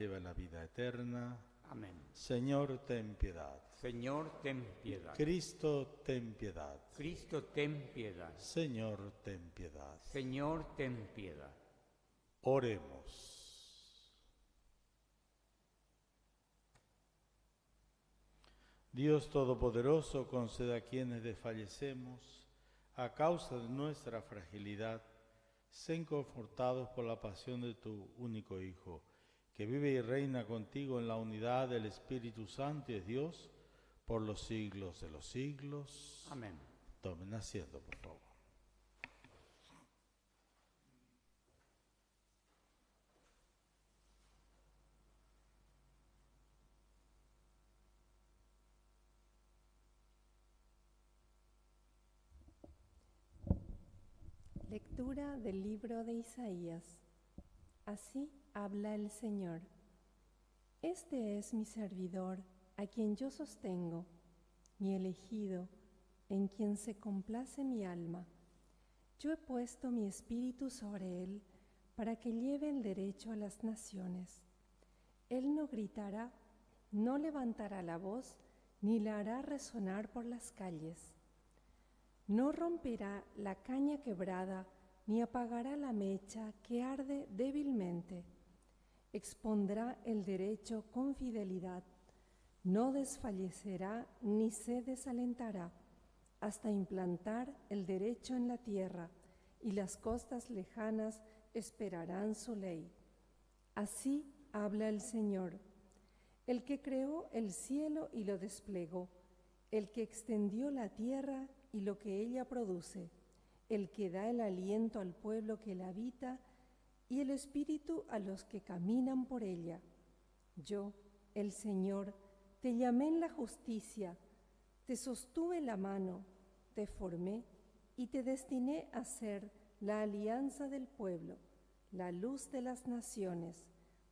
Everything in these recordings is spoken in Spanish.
lleva la vida eterna. Amén. Señor, ten piedad. Señor, ten piedad. Cristo, ten piedad. Cristo, ten piedad. Señor, ten piedad. Señor, ten piedad. Oremos. Dios Todopoderoso, conceda a quienes desfallecemos a causa de nuestra fragilidad, sean confortados por la pasión de tu único Hijo, que vive y reina contigo en la unidad del Espíritu Santo y es Dios por los siglos de los siglos. Amén. Tomen asiento, por favor. Lectura del libro de Isaías. Así habla el Señor. Este es mi servidor, a quien yo sostengo, mi elegido, en quien se complace mi alma. Yo he puesto mi espíritu sobre él, para que lleve el derecho a las naciones. Él no gritará, no levantará la voz, ni la hará resonar por las calles. No romperá la caña quebrada, ni apagará la mecha que arde débilmente. Expondrá el derecho con fidelidad, no desfallecerá ni se desalentará, hasta implantar el derecho en la tierra, y las costas lejanas esperarán su ley. Así habla el Señor, el que creó el cielo y lo desplegó, el que extendió la tierra y lo que ella produce, el que da el aliento al pueblo que la habita y el espíritu a los que caminan por ella. Yo, el Señor, te llamé en la justicia, te sostuve la mano, te formé y te destiné a ser la alianza del pueblo, la luz de las naciones,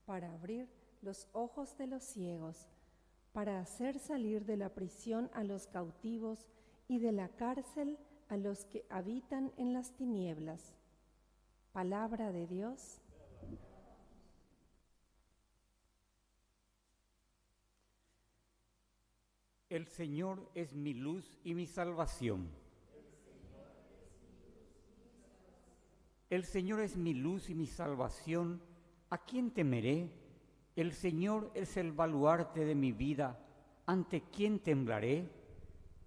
para abrir los ojos de los ciegos, para hacer salir de la prisión a los cautivos y de la cárcel a los que habitan en las tinieblas. Palabra de Dios. El Señor es mi luz y mi salvación. El Señor es mi luz y mi salvación. ¿A quién temeré? El Señor es el baluarte de mi vida. ¿Ante quién temblaré?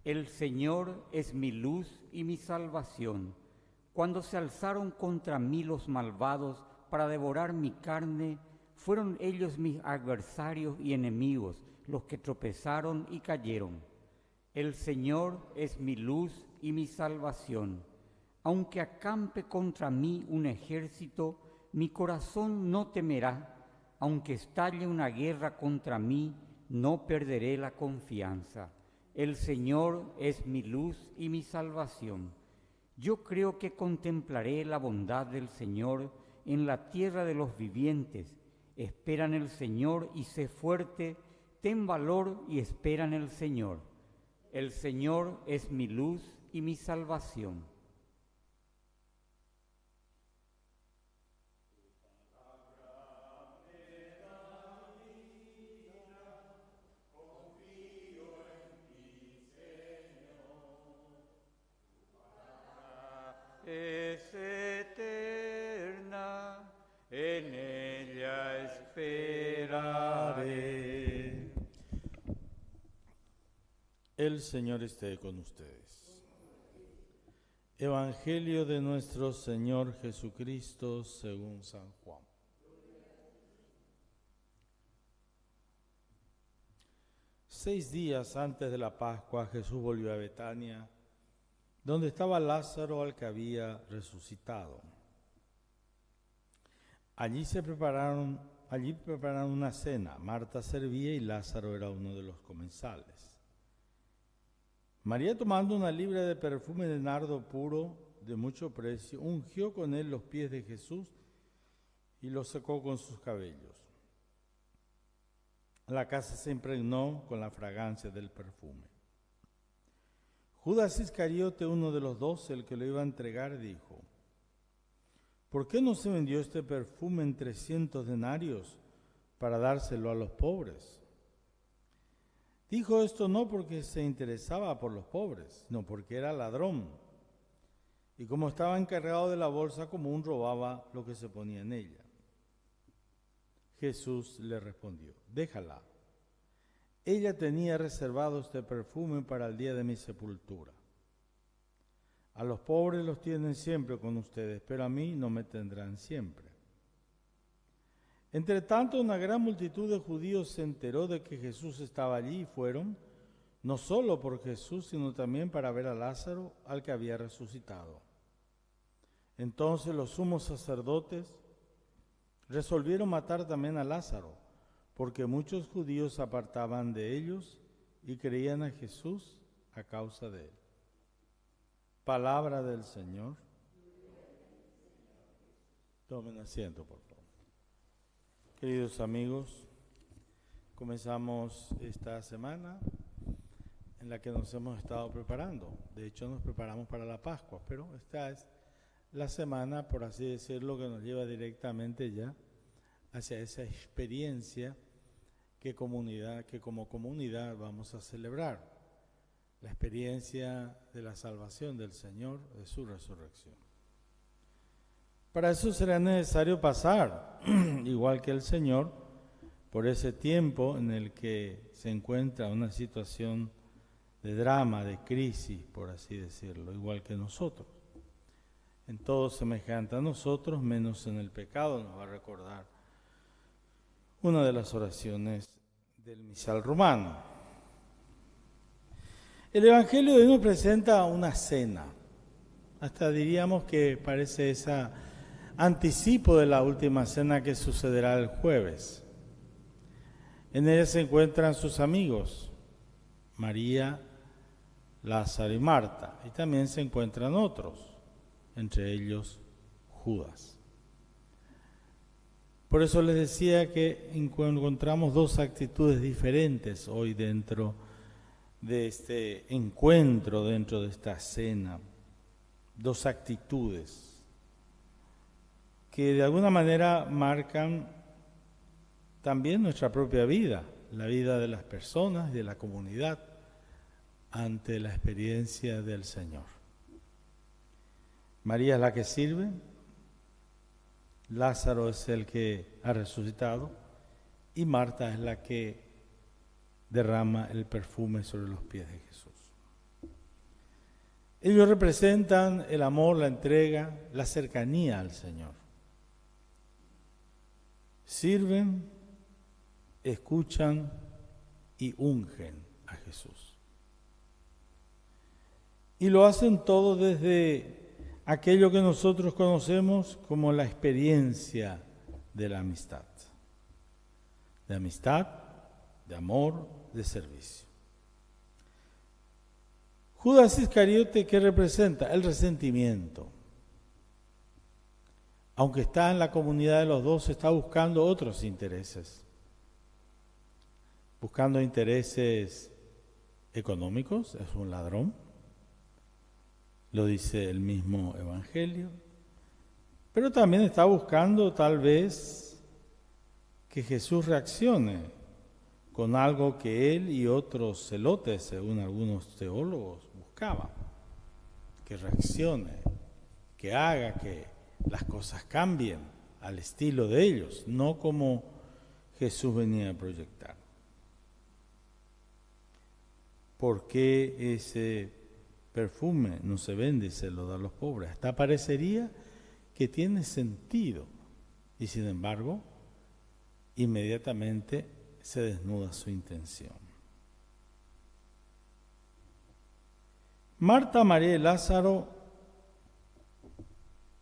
El Señor es mi luz y mi salvación. Cuando se alzaron contra mí los malvados para devorar mi carne, fueron ellos mis adversarios y enemigos, los que tropezaron y cayeron. El Señor es mi luz y mi salvación. Aunque acampe contra mí un ejército, mi corazón no temerá. Aunque estalle una guerra contra mí, no perderé la confianza. El Señor es mi luz y mi salvación. Yo creo que contemplaré la bondad del Señor en la tierra de los vivientes. Espera en el Señor y sé fuerte, ten valor y espera en el Señor. El Señor es mi luz y mi salvación. Es eterna, en ella esperaré. El Señor esté con ustedes. Evangelio de nuestro Señor Jesucristo según San Juan. Seis días antes de la Pascua, Jesús volvió a Betania, donde estaba Lázaro, al que había resucitado. Allí prepararon una cena. Marta servía y Lázaro era uno de los comensales. María, tomando una libra de perfume de nardo puro de mucho precio, ungió con él los pies de Jesús y los secó con sus cabellos. La casa se impregnó con la fragancia del perfume. Judas Iscariote, uno de los 12, el que lo iba a entregar, dijo: ¿Por qué no se vendió este perfume en 300 denarios para dárselo a los pobres. Dijo esto no porque se interesaba por los pobres, sino porque era ladrón. Y como estaba encargado de la bolsa común, robaba lo que se ponía en ella. Jesús le respondió: déjala. Ella tenía reservado este perfume para el día de mi sepultura. A los pobres los tienen siempre con ustedes, pero a mí no me tendrán siempre. Entre tanto, una gran multitud de judíos se enteró de que Jesús estaba allí y fueron, no solo por Jesús, sino también para ver a Lázaro, al que había resucitado. Entonces los sumos sacerdotes resolvieron matar también a Lázaro, porque muchos judíos se apartaban de ellos y creían a Jesús a causa de él. Palabra del Señor. Tomen asiento, por favor. Queridos amigos, comenzamos esta semana en la que nos hemos estado preparando. De hecho, nos preparamos para la Pascua, pero esta es la semana, por así decirlo, que nos lleva directamente ya hacia esa experiencia que como comunidad vamos a celebrar, la experiencia de la salvación del Señor, de su resurrección. Para eso será necesario pasar, igual que el Señor, por ese tiempo en el que se encuentra una situación de drama, de crisis, por así decirlo, igual que nosotros. En todo semejante a nosotros, menos en el pecado, nos va a recordar una de las oraciones del misal romano. El Evangelio de hoy nos presenta una cena. Hasta diríamos que parece ese anticipo de la última cena que sucederá el jueves. En ella se encuentran sus amigos, María, Lázaro y Marta, y también se encuentran otros, entre ellos Judas. Por eso les decía que encontramos dos actitudes diferentes hoy dentro de este encuentro, dentro de esta cena. Dos actitudes que de alguna manera marcan también nuestra propia vida, la vida de las personas y de la comunidad ante la experiencia del Señor. María es la que sirve, Lázaro es el que ha resucitado y Marta es la que derrama el perfume sobre los pies de Jesús. Ellos representan el amor, la entrega, la cercanía al Señor. Sirven, escuchan y ungen a Jesús. Y lo hacen todo desde aquello que nosotros conocemos como la experiencia de la amistad. De amistad, de amor, de servicio. Judas Iscariote, ¿qué representa? El resentimiento. Aunque está en la comunidad de los dos, está buscando otros intereses. Buscando intereses económicos, es un ladrón. Lo dice el mismo Evangelio. Pero también está buscando tal vez que Jesús reaccione con algo que él y otros celotes, según algunos teólogos, buscaban. Que reaccione, que haga que las cosas cambien al estilo de ellos, no como Jesús venía a proyectar. ¿Por qué ese perfume no se vende y se lo da a los pobres? Hasta parecería que tiene sentido y sin embargo inmediatamente se desnuda su intención. Marta, María y Lázaro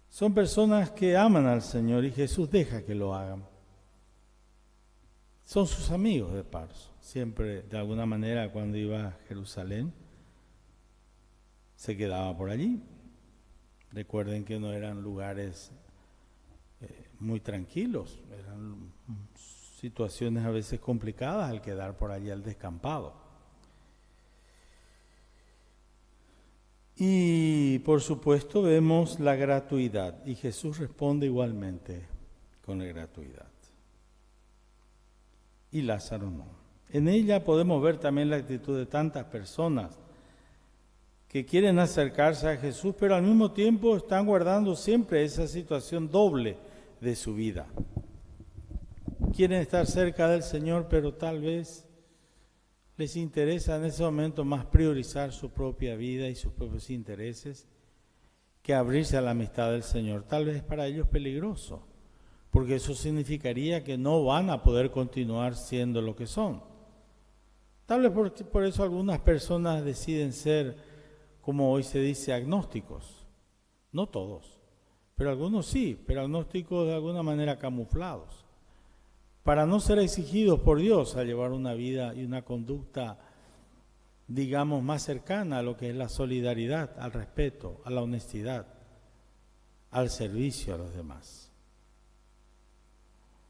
son personas que aman al Señor y Jesús deja que lo hagan. Son sus amigos de paso. Siempre, de alguna manera, cuando iba a Jerusalén, se quedaba por allí. Recuerden que no eran lugares muy tranquilos, eran situaciones a veces complicadas al quedar por allí al descampado. Y por supuesto vemos la gratuidad y Jesús responde igualmente con la gratuidad. y Lázaro no. En ella podemos ver también la actitud de tantas personas que quieren acercarse a Jesús, pero al mismo tiempo están guardando siempre esa situación doble de su vida. Quieren estar cerca del Señor, pero tal vez les interesa en ese momento más priorizar su propia vida y sus propios intereses que abrirse a la amistad del Señor. Tal vez para ellos es peligroso, porque eso significaría que no van a poder continuar siendo lo que son. Tal vez por eso algunas personas deciden ser, como hoy se dice, agnósticos. No todos, pero algunos sí, pero agnósticos de alguna manera camuflados, para no ser exigidos por Dios a llevar una vida y una conducta, digamos, más cercana a lo que es la solidaridad, al respeto, a la honestidad, al servicio a los demás.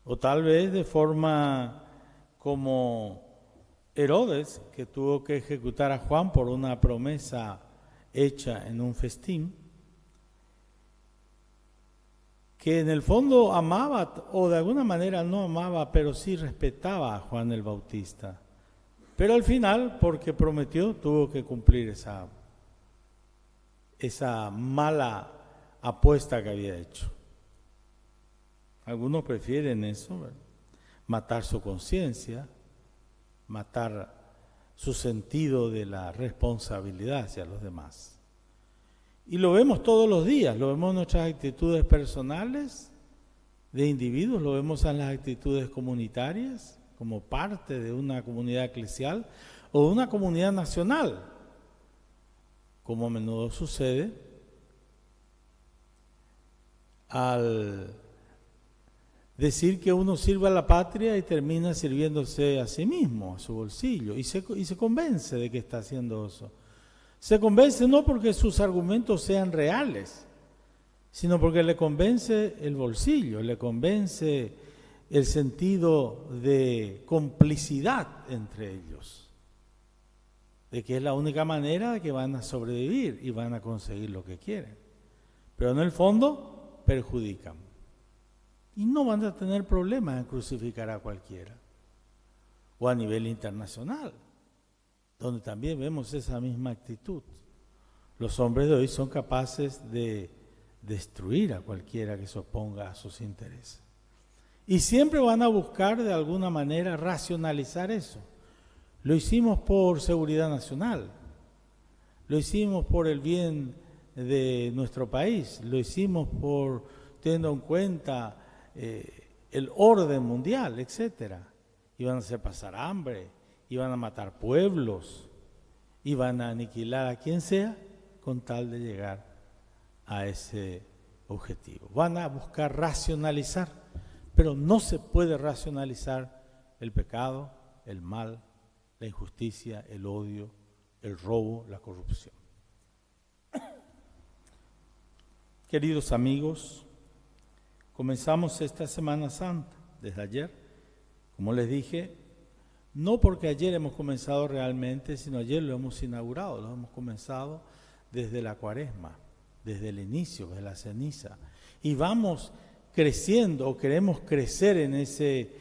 O tal vez de forma como Herodes, que tuvo que ejecutar a Juan por una promesa hecha en un festín, que en el fondo amaba, o de alguna manera no amaba, pero sí respetaba a Juan el Bautista. Pero al final, porque prometió, tuvo que cumplir esa mala apuesta que había hecho. Algunos prefieren eso, ¿verdad? Matar su conciencia, matar su sentido de la responsabilidad hacia los demás. Y lo vemos todos los días, lo vemos en nuestras actitudes personales de individuos, lo vemos en las actitudes comunitarias, como parte de una comunidad eclesial o de una comunidad nacional, como a menudo sucede al decir que uno sirve a la patria y termina sirviéndose a sí mismo, a su bolsillo, y se convence de que está haciendo eso. Se convence no porque sus argumentos sean reales, sino porque le convence el bolsillo, le convence el sentido de complicidad entre ellos, de que es la única manera de que van a sobrevivir y van a conseguir lo que quieren. Pero en el fondo perjudican. Y no van a tener problemas en crucificar a cualquiera. O a nivel internacional, donde también vemos esa misma actitud. Los hombres de hoy son capaces de destruir a cualquiera que se oponga a sus intereses. Y siempre van a buscar de alguna manera racionalizar eso. Lo hicimos por seguridad nacional, lo hicimos por el bien de nuestro país, lo hicimos por teniendo en cuenta el orden mundial, etcétera. Iban a hacer pasar hambre, iban a matar pueblos, iban a aniquilar a quien sea con tal de llegar a ese objetivo. Van a buscar racionalizar, pero no se puede racionalizar el pecado, el mal, la injusticia, el odio, el robo, la corrupción. Queridos amigos, comenzamos esta Semana Santa desde ayer, como les dije, no porque ayer hemos comenzado realmente, sino ayer lo hemos inaugurado, lo hemos comenzado desde la Cuaresma, desde el inicio, desde la ceniza, y vamos creciendo o queremos crecer en ese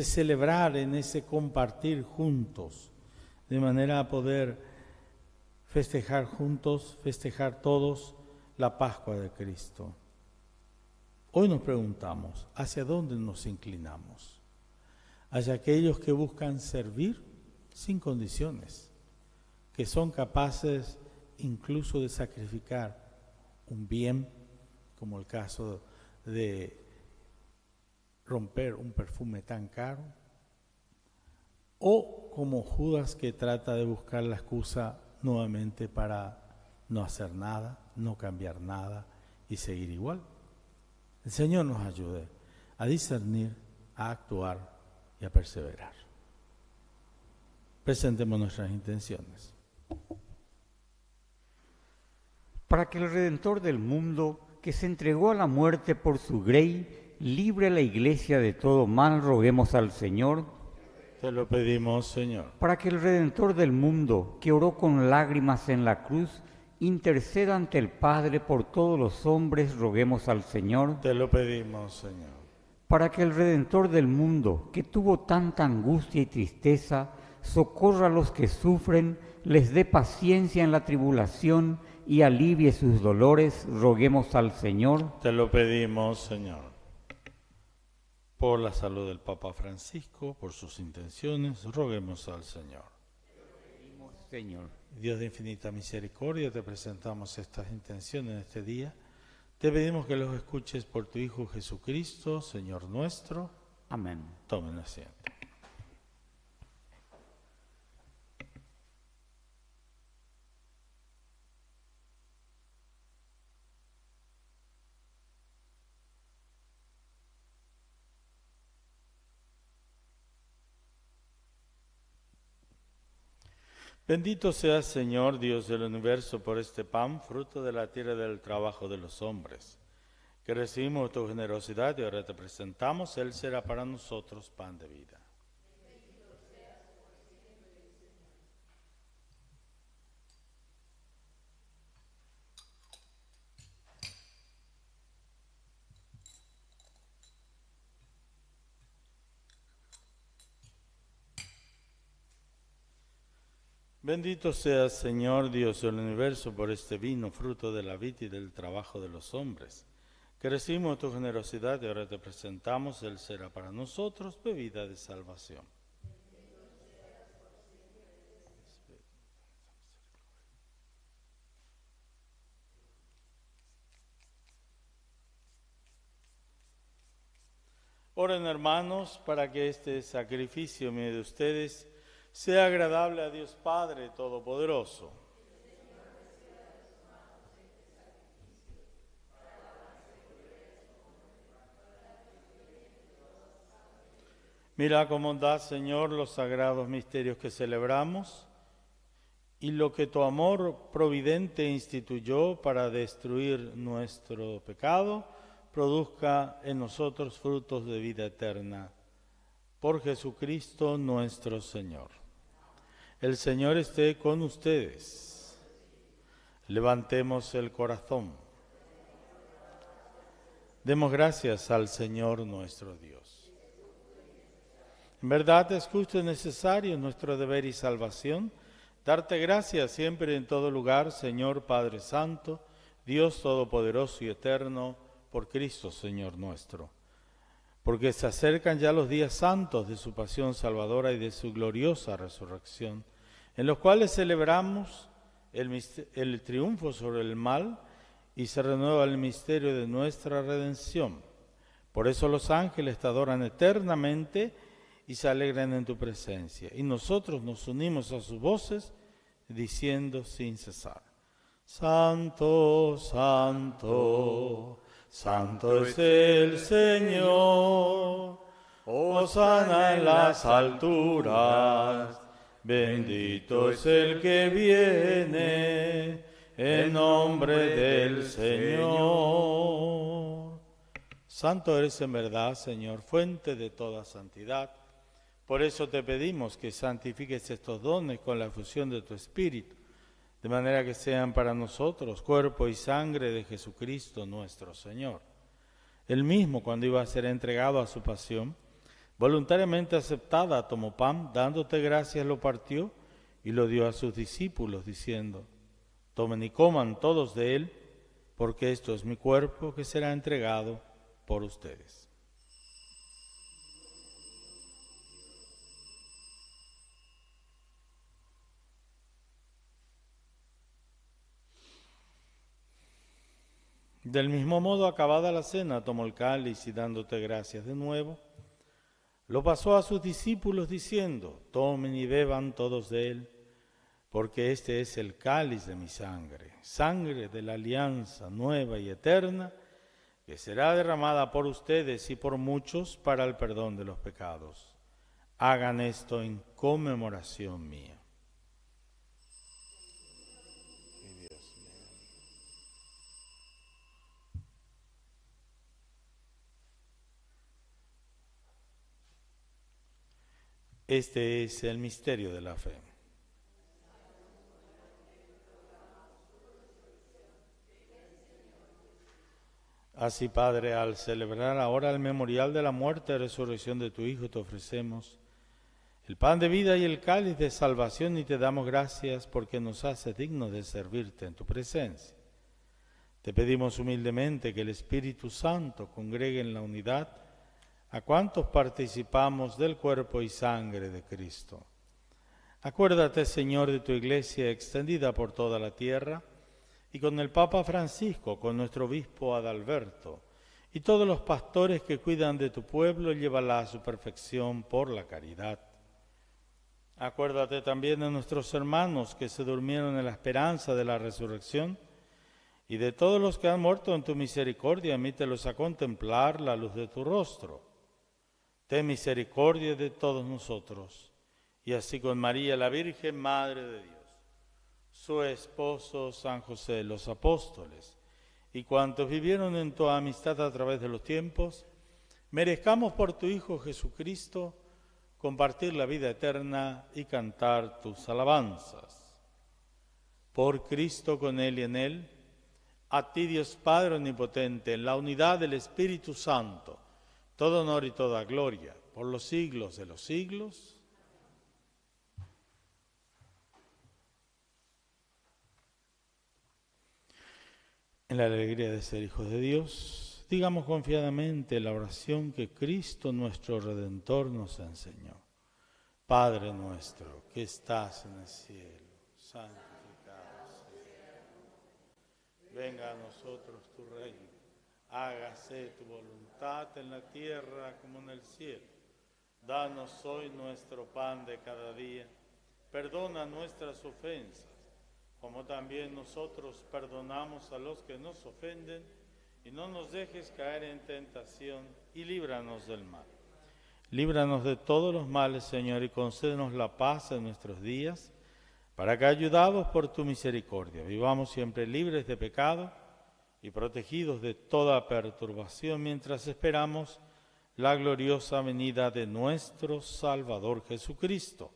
celebrar, en ese compartir juntos, de manera a poder festejar juntos, festejar todos la Pascua de Cristo. Hoy nos preguntamos, ¿hacia dónde nos inclinamos? Hacia aquellos que buscan servir sin condiciones, que son capaces incluso de sacrificar un bien, como el caso de romper un perfume tan caro, o como Judas, que trata de buscar la excusa nuevamente para no hacer nada, no cambiar nada y seguir igual. El Señor nos ayude a discernir, a actuar y a perseverar. Presentemos nuestras intenciones. Para que el Redentor del mundo, que se entregó a la muerte por su grey, libre a la Iglesia de todo mal, roguemos al Señor. Te lo pedimos, Señor. Para que el Redentor del mundo, que oró con lágrimas en la cruz, interceda ante el Padre por todos los hombres, roguemos al Señor. Te lo pedimos, Señor. para que el Redentor del mundo, que tuvo tanta angustia y tristeza, socorra a los que sufren, les dé paciencia en la tribulación y alivie sus dolores, roguemos al Señor. Te lo pedimos, Señor. Por la salud del Papa Francisco, por sus intenciones, roguemos al Señor. Señor. Dios de infinita misericordia, te presentamos estas intenciones en este día. Te pedimos que los escuches por tu Hijo Jesucristo, Señor nuestro. Amén. Tomen asiento. Bendito seas, Señor, Dios del universo, por este pan, fruto de la tierra y del trabajo de los hombres, que recibimos tu generosidad y ahora te presentamos. Él será para nosotros pan de vida. Bendito seas, Señor, Dios del universo, por este vino, fruto de la vid y del trabajo de los hombres, que recibimos tu generosidad y ahora te presentamos. Él será para nosotros bebida de salvación. Oren, hermanos, para que este sacrificio mío de ustedes sea agradable a Dios Padre Todopoderoso. Mira con bondad, Señor, los sagrados misterios que celebramos y lo que tu amor providente instituyó para destruir nuestro pecado, produzca en nosotros frutos de vida eterna. Por Jesucristo nuestro Señor. El Señor esté con ustedes. Levantemos el corazón. Demos gracias al Señor nuestro Dios. En verdad es justo y necesario, nuestro deber y salvación, darte gracias siempre y en todo lugar, Señor Padre Santo, Dios Todopoderoso y Eterno, por Cristo Señor nuestro. Porque se acercan ya los días santos de su pasión salvadora y de su gloriosa resurrección, en los cuales celebramos el triunfo sobre el mal y se renueva el misterio de nuestra redención. Por eso los ángeles te adoran eternamente y se alegran en tu presencia. Y nosotros nos unimos a sus voces diciendo sin cesar: Santo, Santo, Santo es el Señor, hosana en las alturas, bendito es el que viene en nombre del Señor. Santo eres en verdad, Señor, fuente de toda santidad. Por eso te pedimos que santifiques estos dones con la efusión de tu Espíritu, de manera que sean para nosotros cuerpo y sangre de Jesucristo nuestro Señor. Él mismo, cuando iba a ser entregado a su pasión, voluntariamente aceptada, tomó pan, dándote gracias, lo partió y lo dio a sus discípulos, diciendo: tomen y coman todos de él, porque esto es mi cuerpo que será entregado por ustedes. Del mismo modo, acabada la cena, tomó el cáliz y dándote gracias de nuevo, lo pasó a sus discípulos diciendo: tomen y beban todos de él, porque este es el cáliz de mi sangre, sangre de la alianza nueva y eterna, que será derramada por ustedes y por muchos para el perdón de los pecados. Hagan esto en conmemoración mía. Este es el misterio de la fe. Así, Padre, al celebrar ahora el memorial de la muerte y resurrección de tu Hijo, te ofrecemos el pan de vida y el cáliz de salvación y te damos gracias porque nos haces dignos de servirte en tu presencia. Te pedimos humildemente que el Espíritu Santo congregue en la unidad a cuantos participamos del cuerpo y sangre de Cristo. Acuérdate, Señor, de tu Iglesia extendida por toda la tierra y con el Papa Francisco, con nuestro obispo Adalberto y todos los pastores que cuidan de tu pueblo, llévala a su perfección por la caridad. Acuérdate también de nuestros hermanos que se durmieron en la esperanza de la resurrección y de todos los que han muerto en tu misericordia, admítelos a contemplar la luz de tu rostro. Ten misericordia de todos nosotros, y así con María, la Virgen Madre de Dios, su esposo San José, los apóstoles, y cuantos vivieron en tu amistad a través de los tiempos, merezcamos por tu Hijo Jesucristo compartir la vida eterna y cantar tus alabanzas. Por Cristo, con Él y en Él, a ti, Dios Padre omnipotente, en la unidad del Espíritu Santo, todo honor y toda gloria, por los siglos de los siglos. En la alegría de ser hijos de Dios, digamos confiadamente la oración que Cristo nuestro Redentor nos enseñó. Padre nuestro, que estás en el cielo, santificado sea. Venga a nosotros tu reino, hágase tu voluntad en la tierra como en el cielo. Danos hoy nuestro pan de cada día, perdona nuestras ofensas, como también nosotros perdonamos a los que nos ofenden, y no nos dejes caer en tentación, y líbranos del mal. Líbranos de todos los males, Señor, y concédenos la paz en nuestros días, para que, ayudados por tu misericordia, vivamos siempre libres de pecado y protegidos de toda perturbación, mientras esperamos la gloriosa venida de nuestro Salvador Jesucristo.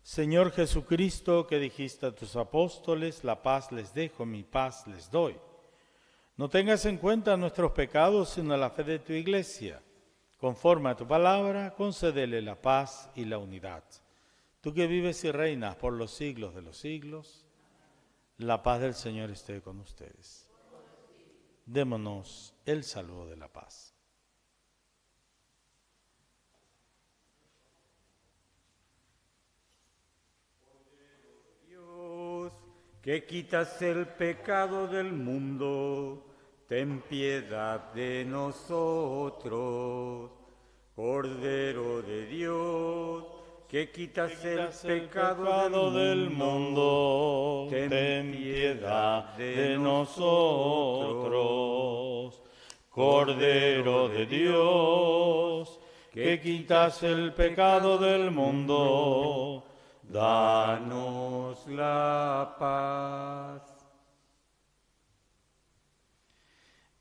Señor Jesucristo, que dijiste a tus apóstoles, la paz les dejo, mi paz les doy. No tengas en cuenta nuestros pecados, sino la fe de tu Iglesia. Conforme a tu palabra, concédele la paz y la unidad. Tú que vives y reinas por los siglos de los siglos, la paz del Señor esté con ustedes. Démonos el saludo de la paz. Que quitas el pecado del mundo, ten piedad de nosotros. Cordero de Dios, que quitas el pecado del mundo, ten piedad de nosotros. Cordero de Dios, que quitas el pecado del mundo, danos la paz.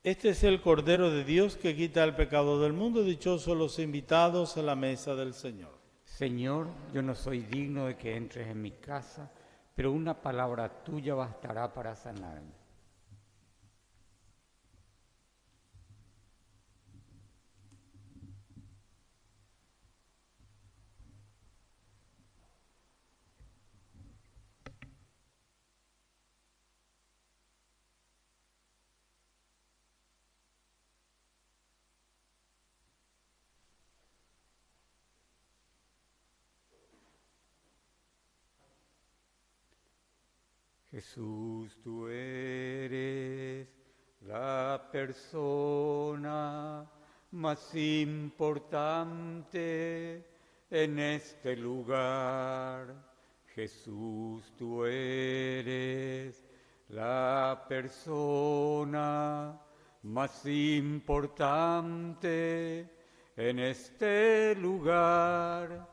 Este es el Cordero de Dios que quita el pecado del mundo. Dichosos los invitados a la mesa del Señor. Señor, yo no soy digno de que entres en mi casa, pero una palabra tuya bastará para sanarme. Jesús, tú eres la persona más importante en este lugar. Jesús, tú eres la persona más importante en este lugar.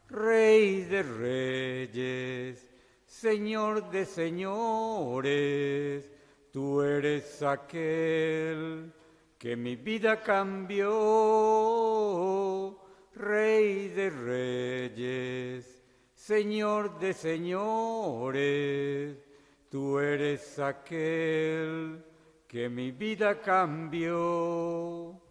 Rey de reyes, Señor de señores, tú eres aquel que mi vida cambió. Rey de reyes, Señor de señores, Tú eres aquel que mi vida cambió.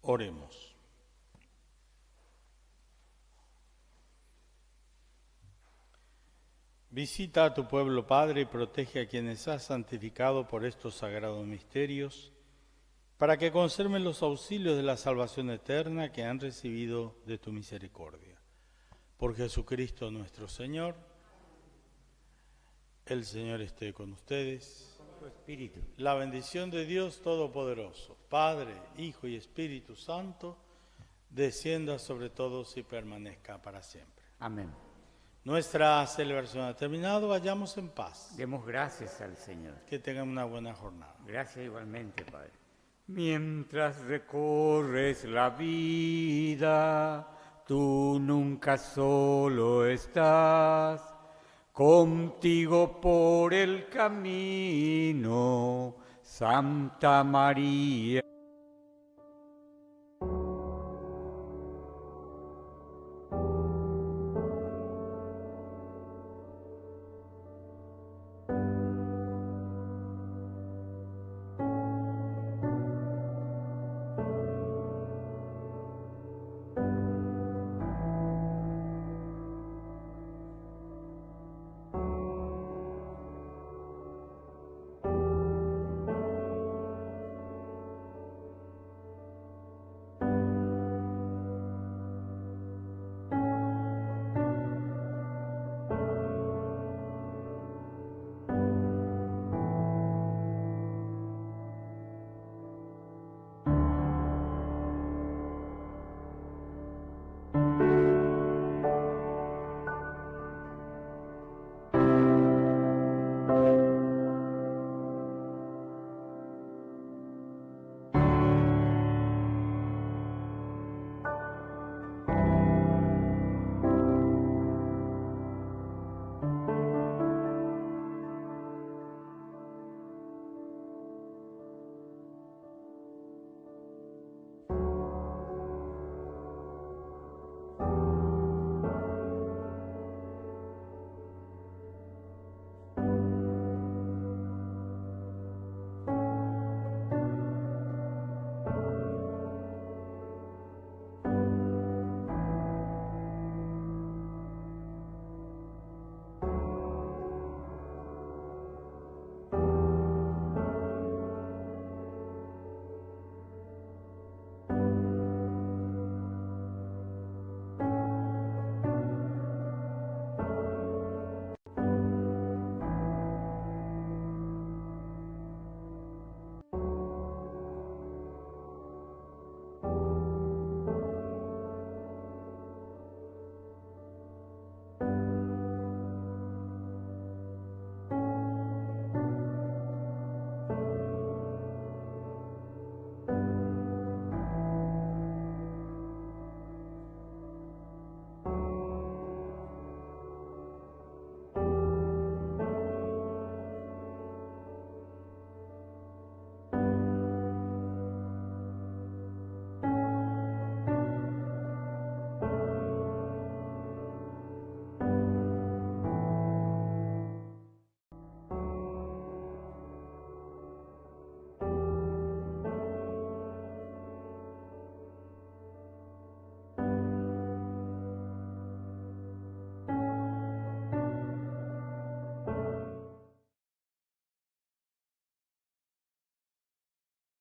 Oremos. Visita a tu pueblo, Padre, y protege a quienes has santificado por estos sagrados misterios, para que conserven los auxilios de la salvación eterna que han recibido de tu misericordia. Por Jesucristo nuestro Señor. El Señor esté con ustedes. Tu espíritu. La bendición de Dios Todopoderoso, Padre, Hijo y Espíritu Santo, descienda sobre todos y permanezca para siempre. Amén. Nuestra celebración ha terminado, vayamos en paz. Demos gracias al Señor. Que tengan una buena jornada. Gracias igualmente, Padre. Mientras recorres la vida, tú nunca solo estás. Contigo por el camino, Santa María.